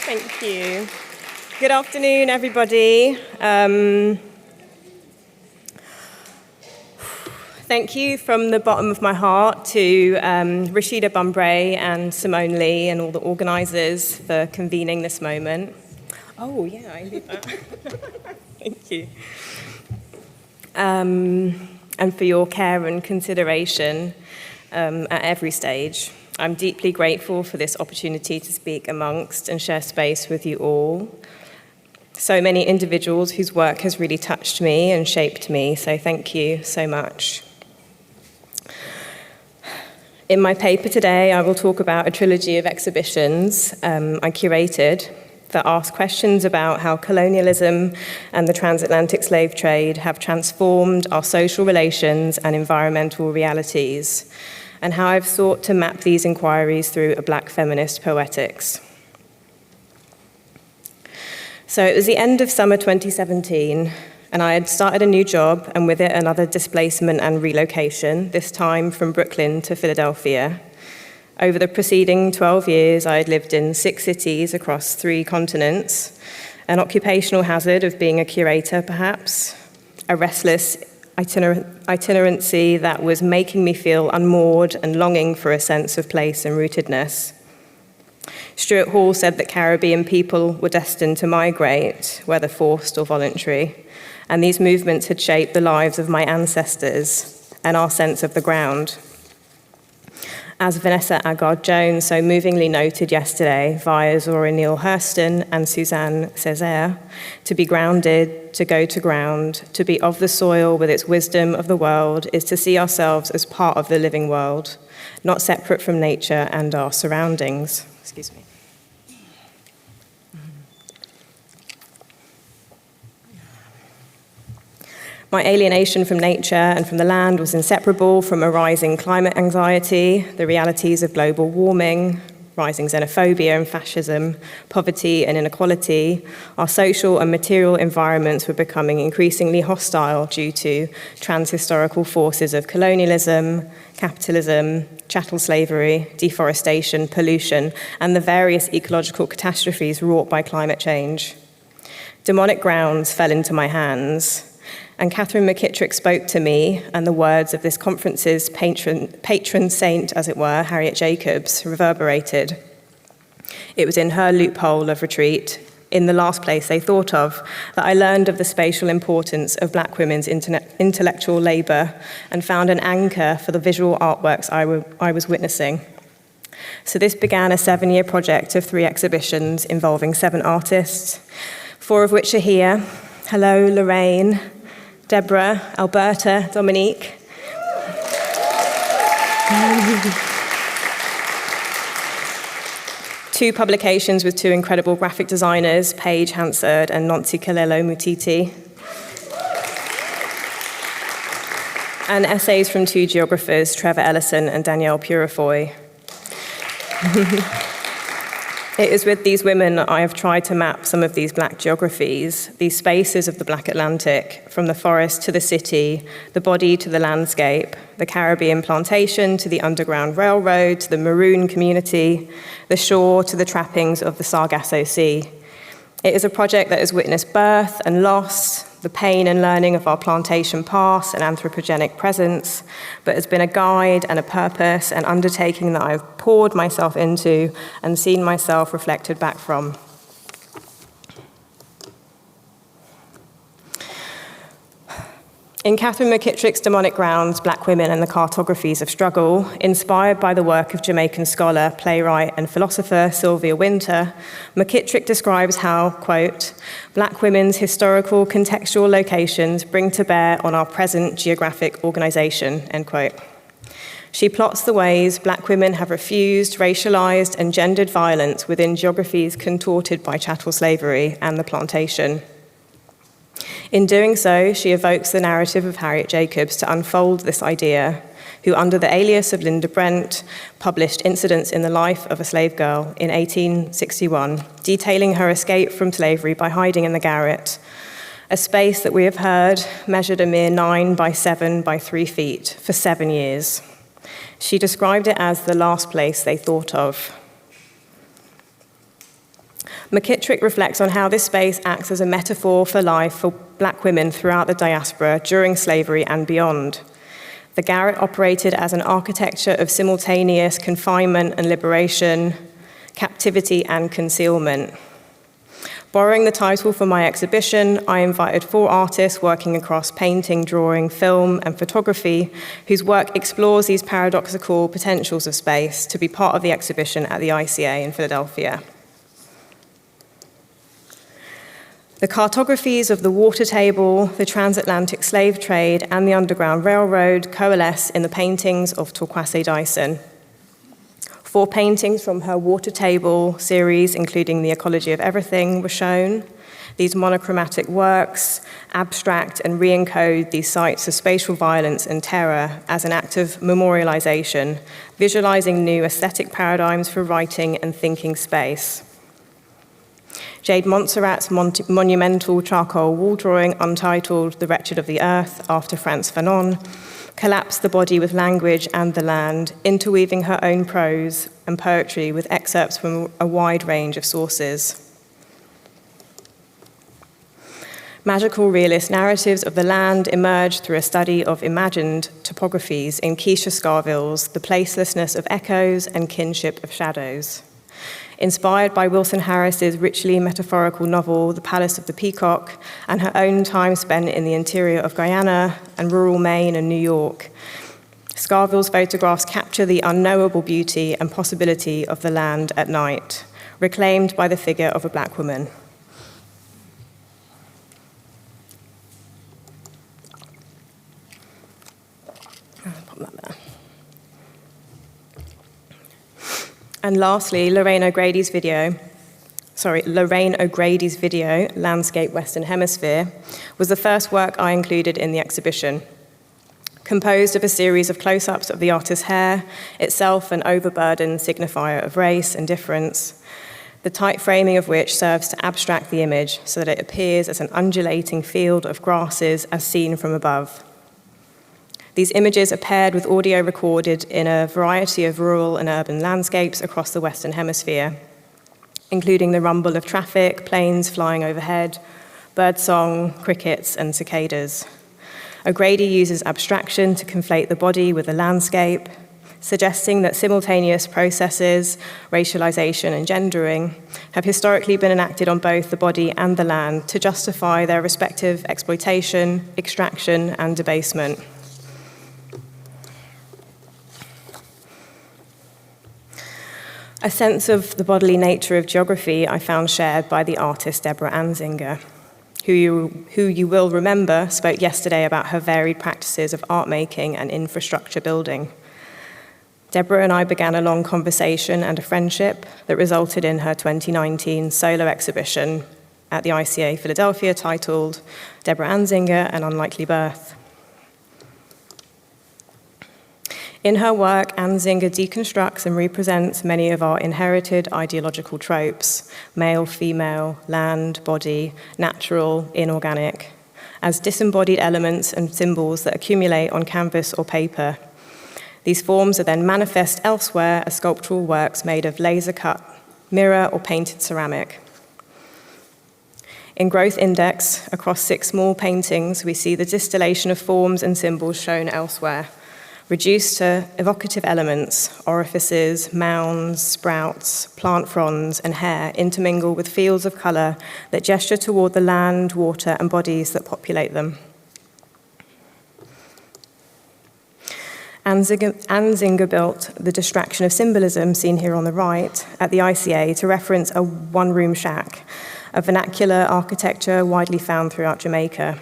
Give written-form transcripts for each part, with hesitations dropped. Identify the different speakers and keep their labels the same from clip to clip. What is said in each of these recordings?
Speaker 1: Thank you. Good afternoon, everybody. Thank you from the bottom of my heart to Rashida Bumbray and Simone Leigh and all the organisers for convening this moment. Oh, yeah, I did that. Thank you. And for your care and consideration at every stage. I'm deeply grateful for this opportunity to speak amongst and share space with you all. So many individuals whose work has really touched me and shaped me, so thank you so much. In my paper today, I will talk about a trilogy of exhibitions I curated that ask questions about how colonialism and the transatlantic slave trade have transformed our social relations and environmental realities, and how I've sought to map these inquiries through a Black feminist poetics. So it was the end of summer 2017, and I had started a new job, and with it another displacement and relocation, this time from Brooklyn to Philadelphia. Over the preceding 12 years, I had lived in 6 cities across 3 continents, an occupational hazard of being a curator, perhaps, a restless itinerancy that was making me feel unmoored and longing for a sense of place and rootedness. Stuart Hall said that Caribbean people were destined to migrate, whether forced or voluntary, and these movements had shaped the lives of my ancestors and our sense of the ground. As Vanessa Agard-Jones so movingly noted yesterday via Zora Neale Hurston and Suzanne Césaire, to be grounded, to go to ground, to be of the soil with its wisdom of the world is to see ourselves as part of the living world, not separate from nature and our surroundings. Excuse me. My alienation from nature and from the land was inseparable from a rising climate anxiety, the realities of global warming, rising xenophobia and fascism, poverty and inequality. Our social and material environments were becoming increasingly hostile due to transhistorical forces of colonialism, capitalism, chattel slavery, deforestation, pollution, and the various ecological catastrophes wrought by climate change. Demonic grounds fell into my hands. And Catherine McKittrick spoke to me, and the words of this conference's patron saint, as it were, Harriet Jacobs, reverberated. It was in her Loophole of Retreat, in the last place they thought of, that I learned of the spatial importance of Black women's intellectual labour and found an anchor for the visual artworks I was witnessing. So this began a 7-year project of 3 exhibitions involving 7 artists, 4 of which are here. Hello, Lorraine, Deborah, Alberta, Dominique. 2 publications with 2 incredible graphic designers, Paige Hansard and Nancy Kalelo Mutiti. And essays from 2 geographers, Trevor Ellison and Danielle Purifoy. It is with these women that I have tried to map some of these Black geographies, these spaces of the Black Atlantic, from the forest to the city, the body to the landscape, the Caribbean plantation to the Underground Railroad, to the Maroon community, the shore to the trappings of the Sargasso Sea. It is a project that has witnessed birth and loss, the pain and learning of our plantation past and anthropogenic presence, but has been a guide and a purpose and undertaking that I've poured myself into and seen myself reflected back from. In Catherine McKittrick's Demonic Grounds, Black Women and the Cartographies of Struggle, inspired by the work of Jamaican scholar, playwright and philosopher Sylvia Wynter, McKittrick describes how, quote, Black women's historical contextual locations bring to bear on our present geographic organisation, end quote. She plots the ways Black women have refused, racialised and gendered violence within geographies contorted by chattel slavery and the plantation. In doing so, she evokes the narrative of Harriet Jacobs to unfold this idea, who, under the alias of Linda Brent, published Incidents in the Life of a Slave Girl in 1861, detailing her escape from slavery by hiding in the garret, a space that we have heard measured a mere 9 by 7 by 3 feet for 7 years. She described it as the last place they thought of. McKittrick reflects on how this space acts as a metaphor for life for Black women throughout the diaspora during slavery and beyond. The garret operated as an architecture of simultaneous confinement and liberation, captivity and concealment. Borrowing the title for my exhibition, I invited 4 artists working across painting, drawing, film, and photography, whose work explores these paradoxical potentials of space to be part of the exhibition at the ICA in Philadelphia. The cartographies of the water table, the transatlantic slave trade, and the Underground Railroad coalesce in the paintings of Torkwase Dyson. 4 paintings from her water table series, including The Ecology of Everything, were shown. These monochromatic works abstract and re-encode these sites of spatial violence and terror as an act of memorialization, visualizing new aesthetic paradigms for writing and thinking space. Jade Montserrat's monumental charcoal wall drawing, untitled The Wretched of the Earth, after Frantz Fanon, collapsed the body with language and the land, interweaving her own prose and poetry with excerpts from a wide range of sources. Magical realist narratives of the land emerged through a study of imagined topographies in Keisha Scarville's The Placelessness of Echoes and Kinship of Shadows. Inspired by Wilson Harris's richly metaphorical novel, The Palace of the Peacock, and her own time spent in the interior of Guyana and rural Maine and New York, Scarville's photographs capture the unknowable beauty and possibility of the land at night, reclaimed by the figure of a Black woman. Pop that there. And lastly, Lorraine O'Grady's video, Landscape Western Hemisphere, was the first work I included in the exhibition. Composed of a series of close-ups of the artist's hair, itself an overburdened signifier of race and difference, the tight framing of which serves to abstract the image so that it appears as an undulating field of grasses as seen from above. These images are paired with audio recorded in a variety of rural and urban landscapes across the Western Hemisphere, including the rumble of traffic, planes flying overhead, birdsong, crickets, and cicadas. O'Grady uses abstraction to conflate the body with the landscape, suggesting that simultaneous processes, racialization and gendering, have historically been enacted on both the body and the land to justify their respective exploitation, extraction, and debasement. A sense of the bodily nature of geography I found shared by the artist Deborah Anzinger, who you will remember spoke yesterday about her varied practices of art making and infrastructure building. Deborah and I began a long conversation and a friendship that resulted in her 2019 solo exhibition at the ICA Philadelphia titled Deborah Anzinger, An Unlikely Birth. In her work, Anzinger deconstructs and represents many of our inherited ideological tropes, male, female, land, body, natural, inorganic, as disembodied elements and symbols that accumulate on canvas or paper. These forms are then manifest elsewhere as sculptural works made of laser-cut, mirror, or painted ceramic. In Growth Index, across 6 small paintings, we see the distillation of forms and symbols shown elsewhere, reduced to evocative elements, orifices, mounds, sprouts, plant fronds, and hair intermingle with fields of color that gesture toward the land, water, and bodies that populate them. Anzinger built the distraction of symbolism, seen here on the right, at the ICA to reference a one-room shack, a vernacular architecture widely found throughout Jamaica.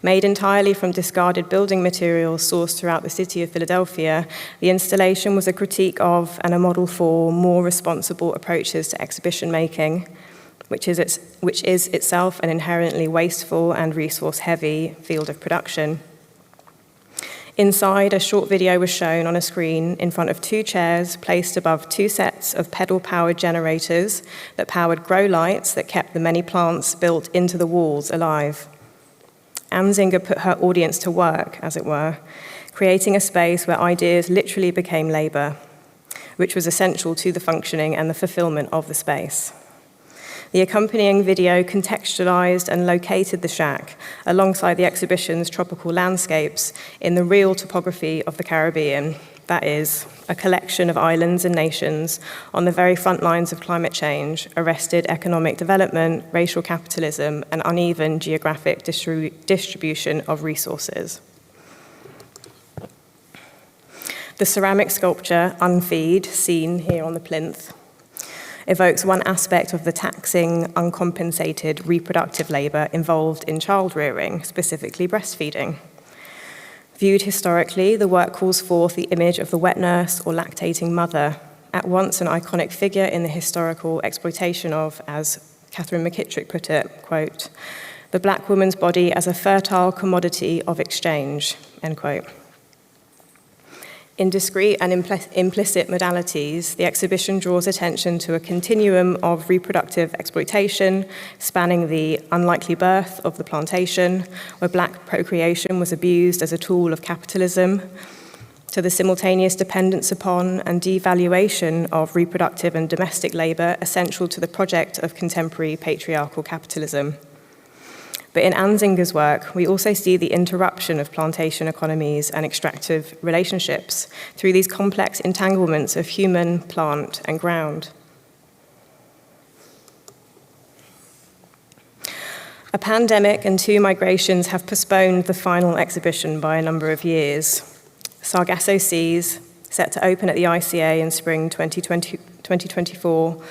Speaker 1: Made entirely from discarded building materials sourced throughout the city of Philadelphia, the installation was a critique of and a model for more responsible approaches to exhibition making, which is itself an inherently wasteful and resource-heavy field of production. Inside, a short video was shown on a screen in front of 2 chairs placed above 2 sets of pedal-powered generators that powered grow lights that kept the many plants built into the walls alive. Anzinger put her audience to work, as it were, creating a space where ideas literally became labor, which was essential to the functioning and the fulfillment of the space. The accompanying video contextualized and located the shack alongside the exhibition's tropical landscapes in the real topography of the Caribbean, that is, a collection of islands and nations on the very front lines of climate change, arrested economic development, racial capitalism, and uneven geographic distribution of resources. The ceramic sculpture, Unfeed, seen here on the plinth, evokes one aspect of the taxing, uncompensated reproductive labor involved in child rearing, specifically breastfeeding. Viewed historically, the work calls forth the image of the wet nurse or lactating mother, at once an iconic figure in the historical exploitation of, as Catherine McKittrick put it, quote, the black woman's body as a fertile commodity of exchange, end quote. In discrete and implicit modalities, the exhibition draws attention to a continuum of reproductive exploitation spanning the unlikely birth of the plantation, where black procreation was abused as a tool of capitalism, to the simultaneous dependence upon and devaluation of reproductive and domestic labor essential to the project of contemporary patriarchal capitalism. But in Anzinger's work, we also see the interruption of plantation economies and extractive relationships through these complex entanglements of human, plant, and ground. A pandemic and 2 migrations have postponed the final exhibition by a number of years. Sargasso Seas, set to open at the ICA in spring 2024,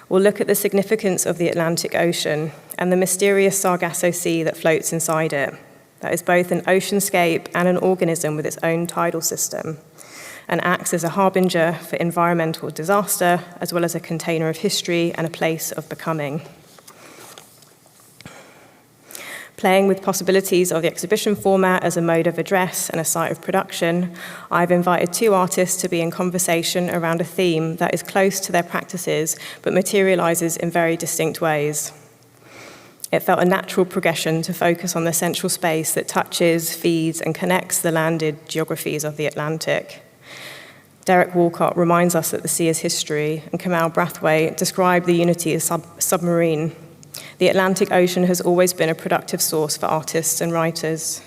Speaker 1: will look at the significance of the Atlantic Ocean and the mysterious Sargasso Sea that floats inside it. That is both an oceanscape and an organism with its own tidal system, and acts as a harbinger for environmental disaster, as well as a container of history and a place of becoming. Playing with possibilities of the exhibition format as a mode of address and a site of production, I've invited 2 artists to be in conversation around a theme that is close to their practices but materializes in very distinct ways. It felt a natural progression to focus on the central space that touches, feeds, and connects the landed geographies of the Atlantic. Derek Walcott reminds us that the sea is history, and Kamal Brathwaite described the unity as submarine. The Atlantic Ocean has always been a productive source for artists and writers.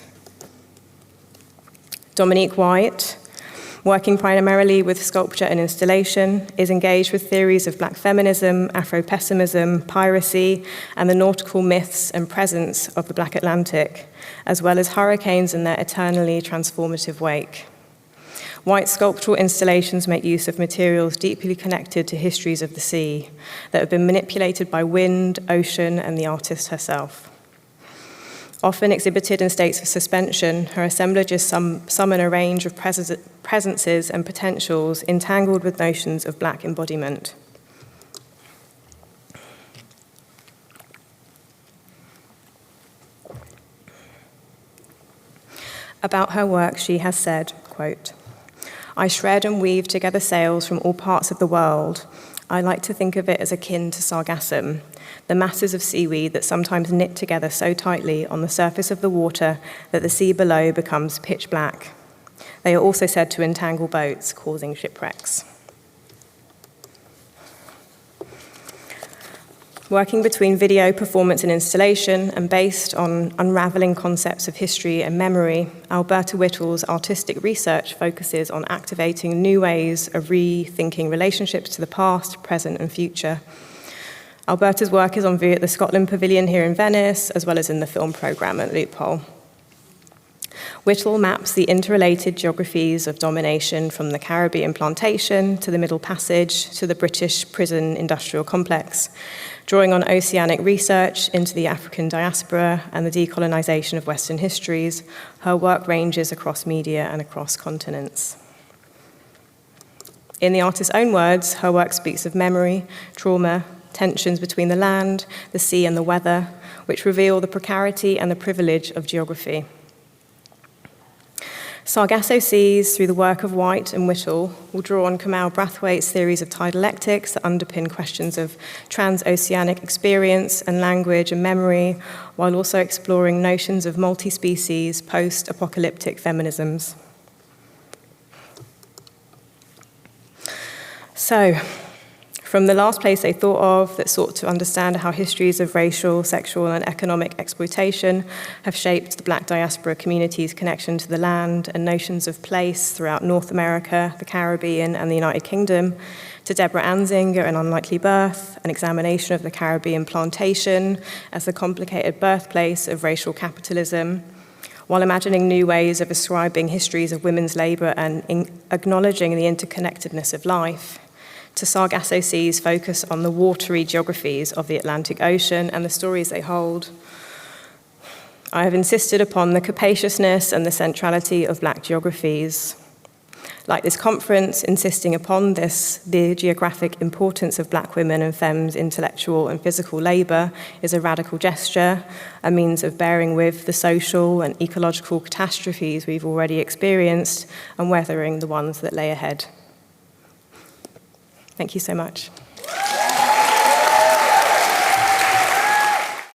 Speaker 1: Dominique White, working primarily with sculpture and installation, is engaged with theories of black feminism, Afro-pessimism, piracy, and the nautical myths and presence of the Black Atlantic, as well as hurricanes in their eternally transformative wake. White sculptural installations make use of materials deeply connected to histories of the sea that have been manipulated by wind, ocean, and the artist herself. Often exhibited in states of suspension, her assemblages summon a range of presences and potentials entangled with notions of black embodiment. About her work, she has said, quote, I shred and weave together sails from all parts of the world. I like to think of it as akin to sargassum, the masses of seaweed that sometimes knit together so tightly on the surface of the water that the sea below becomes pitch black. They are also said to entangle boats, causing shipwrecks. Working between video, performance, and installation, and based on unraveling concepts of history and memory, Alberta Whittle's artistic research focuses on activating new ways of rethinking relationships to the past, present, and future. Alberta's work is on view at the Scotland Pavilion here in Venice, as well as in the film programme at Loophole. Whittle maps the interrelated geographies of domination from the Caribbean plantation to the Middle Passage to the British prison industrial complex, drawing on oceanic research into the African diaspora and the decolonization of Western histories. Her work ranges across media and across continents. In the artist's own words, her work speaks of memory, trauma, tensions between the land, the sea, and the weather, which reveal the precarity and the privilege of geography. Sargasso Seas, through the work of White and Whittle, will draw on Kamau Brathwaite's theories of tidalectics that underpin questions of transoceanic experience and language and memory, while also exploring notions of multi-species, post-apocalyptic feminisms. So, from the last place they thought of that sought to understand how histories of racial, sexual, and economic exploitation have shaped the Black diaspora community's connection to the land and notions of place throughout North America, the Caribbean, and the United Kingdom, to Deborah Anzinger and Unlikely Birth, an examination of the Caribbean plantation as the complicated birthplace of racial capitalism, while imagining new ways of ascribing histories of women's labour and acknowledging the interconnectedness of life, to Sargasso Sea's focus on the watery geographies of the Atlantic Ocean and the stories they hold. I have insisted upon the capaciousness and the centrality of Black geographies. Like this conference, insisting upon this, the geographic importance of Black women and femmes' intellectual and physical labour is a radical gesture, a means of bearing with the social and ecological catastrophes we've already experienced and weathering the ones that lay ahead. Thank you so much.